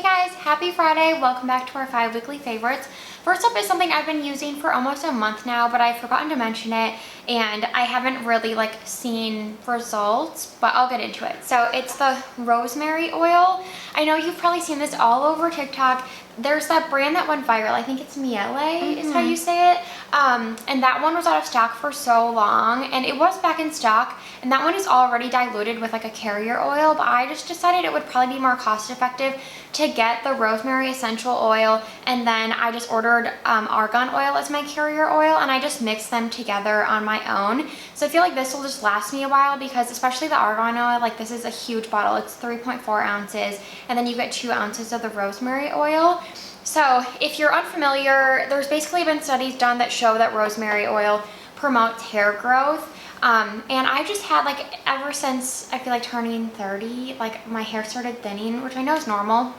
Hey guys, happy Friday. Welcome back to our 5 weekly favorites. First up is something I've been using for almost a month now, but I've forgotten to mention it and I haven't really seen results, but I'll get into it. So it's the rosemary oil. I know you've probably seen this all over TikTok. There's that brand that went viral. I think it's Miele is how you say it. And that one was out of stock for so long, and it was back in stock, and that one is already diluted with a carrier oil, but I just decided it would probably be more cost effective to get the rosemary essential oil, and then I just ordered argan oil as my carrier oil, and I just mixed them together on my own. So I feel like this will just last me a while, because especially the argan oil, this is a huge bottle. It's 3.4 ounces, and then you get 2 ounces of the rosemary oil. So if you're unfamiliar, there's basically been studies done that show that rosemary oil promotes hair growth. And I just had ever since I feel like turning 30, my hair started thinning, which I know is normal.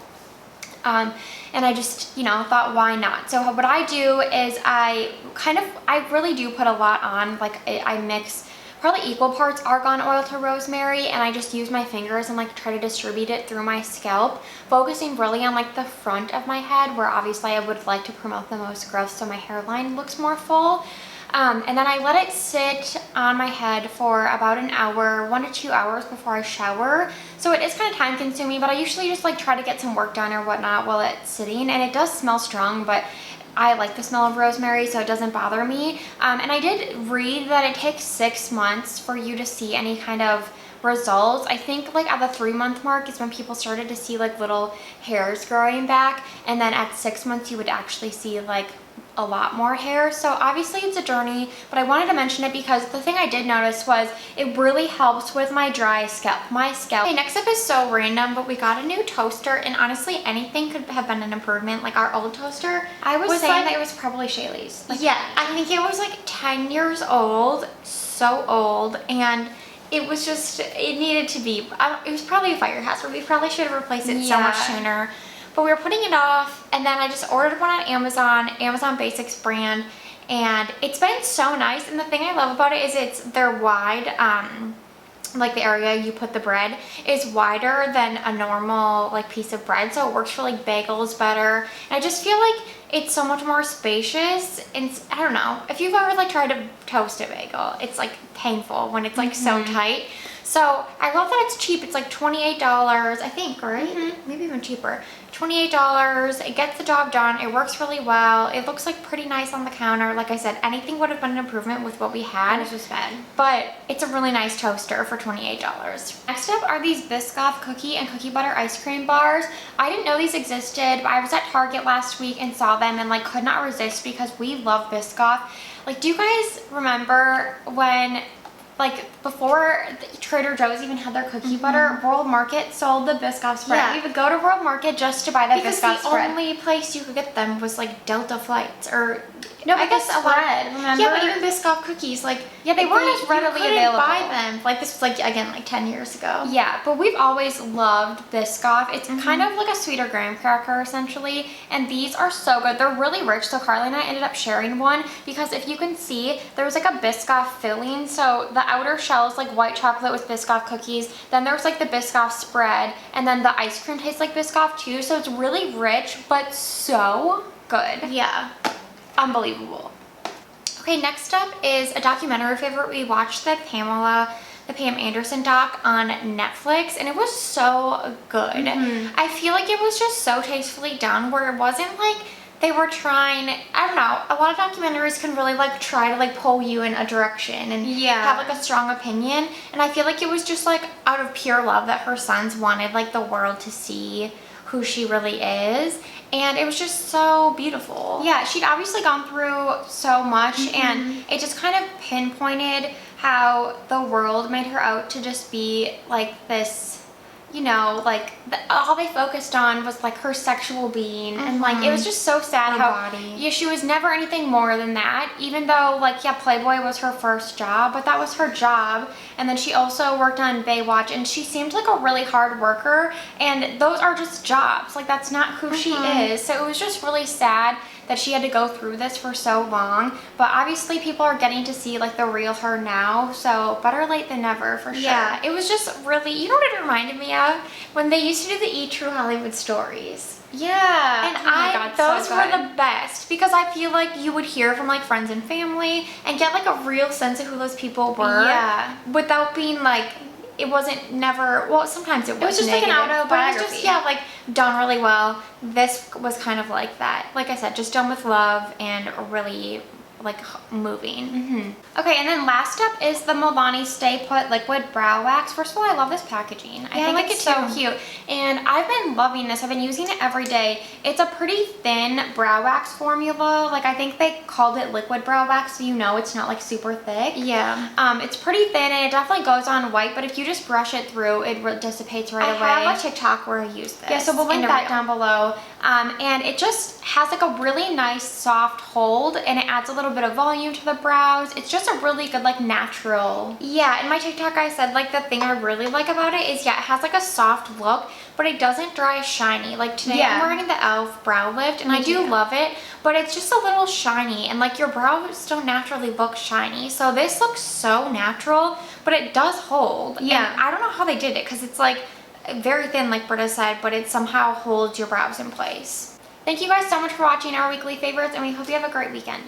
And I just, thought, why not? So what I do is I really do put a lot on. I mix probably equal parts argan oil to rosemary, and I just use my fingers and try to distribute it through my scalp, focusing really on the front of my head, where obviously I would like to promote the most growth so my hairline looks more full. And then I let it sit on my head for about an hour, 1 to 2 hours before I shower. So it is kind of time consuming, but I usually just try to get some work done or whatnot while it's sitting. And it does smell strong, but I like the smell of rosemary, so it doesn't bother me. And I did read that it takes 6 months for you to see any kind of results. I think at the 3-month mark is when people started to see little hairs growing back, and then at 6 months you would actually see a lot more hair. So obviously it's a journey, but I wanted to mention it because the thing I did notice was it really helps with my dry scalp. Okay, next up is so random, but we got a new toaster, and honestly anything could have been an improvement. Our old toaster, I was saying that it was probably Shaylee's. Yeah, I think it was 10 years old, so old, and it was just, it needed to be, it was probably a fire hazard. We probably should have replaced it so much sooner. But we were putting it off, and then I just ordered one on Amazon Basics brand, and it's been so nice. And the thing I love about it is they're wide, the area you put the bread is wider than a normal piece of bread, so it works for bagels better. And I just feel it's so much more spacious, and I don't know, if you've ever tried to toast a bagel, it's painful when it's so tight. So I love that it's cheap. It's $28, I think, right? Maybe even cheaper. $28. It gets the job done. It works really well. It looks pretty nice on the counter. Like I said, anything would have been an improvement with what we had. It was just bad. But it's a really nice toaster for $28. Next up are these Biscoff cookie and cookie butter ice cream bars. I didn't know these existed, but I was at Target last week and saw them and could not resist because we love Biscoff. Do you guys remember when before Trader Joe's even had their cookie butter, World Market sold the Biscoff spread. Yeah. We would go to World Market just to buy that Biscoff spread. Because the only place you could get them was Delta Flights or no, I guess spread. Remember? Yeah, but even Biscoff cookies, yeah, they weren't as readily available. Buy them. This was again 10 years ago. Yeah, but we've always loved Biscoff. It's kind of like a sweeter graham cracker essentially, and these are so good. They're really rich. So Carly and I ended up sharing one because if you can see, there was a Biscoff filling. So the outer shell is white chocolate with Biscoff cookies. Then there's the Biscoff spread, and then the ice cream tastes like Biscoff too. So it's really rich, but so good. Yeah. Unbelievable. Okay, next up is a documentary favorite. We watched the Pam Anderson doc on Netflix, and it was so good. I feel it was just so tastefully done, where it wasn't they were trying, I don't know, a lot of documentaries can really try to pull you in a direction and have a strong opinion, and I feel it was just out of pure love that her sons wanted the world to see who she really is. And it was just so beautiful. Yeah, she'd obviously gone through so much, and it just kind of pinpointed how the world made her out to just be this, all they focused on was her sexual being, and it was just so sad how she was never anything more than that, even though Playboy was her first job, but that was her job. And then she also worked on Baywatch, and she seemed a really hard worker, and those are just jobs. That's not who she is. So it was just really sad that she had to go through this for so long, but obviously people are getting to see the real her now, so better late than never for sure. Yeah, it was just really, you know what it reminded me of? Area when they used to do the Eat True Hollywood stories. Yeah. And oh my God, those so were good. the best because I feel like you would hear from like friends and family and get like a real sense of who those people were. Yeah. Without being like, it wasn't never, well, sometimes it was just like an negative, but it was autobiography. just, yeah, like done really well. This was kind of like that. Like I said, just done with love and really like moving. Okay, and then last up is the Milani Stay Put Liquid Brow Wax. First of all, I love this packaging. I think like it's it so too. cute. And I've been loving this. I've been using it every day. It's a pretty thin brow wax formula. Like I think they called it liquid brow wax, so you know it's not like super thick. Yeah. It's pretty thin and it definitely goes on white, but if you just brush it through, it dissipates right away. I have a TikTok where I use this. Yeah, so we'll link that down below. And it just has like a really nice soft hold and it adds a little bit of volume to the brows. It's just a really good like natural. Yeah, in my TikTok I said like the thing I really like about it is, yeah, it has like a soft look, but it doesn't dry shiny. Like today I'm wearing the e.l.f. brow lift and I do love it, but it's just a little shiny and like your brows don't naturally look shiny. So this looks so natural, but it does hold. Yeah. And I don't know how they did it because it's like very thin like Britta said, but it somehow holds your brows in place. Thank you guys so much for watching our weekly favorites and we hope you have a great weekend.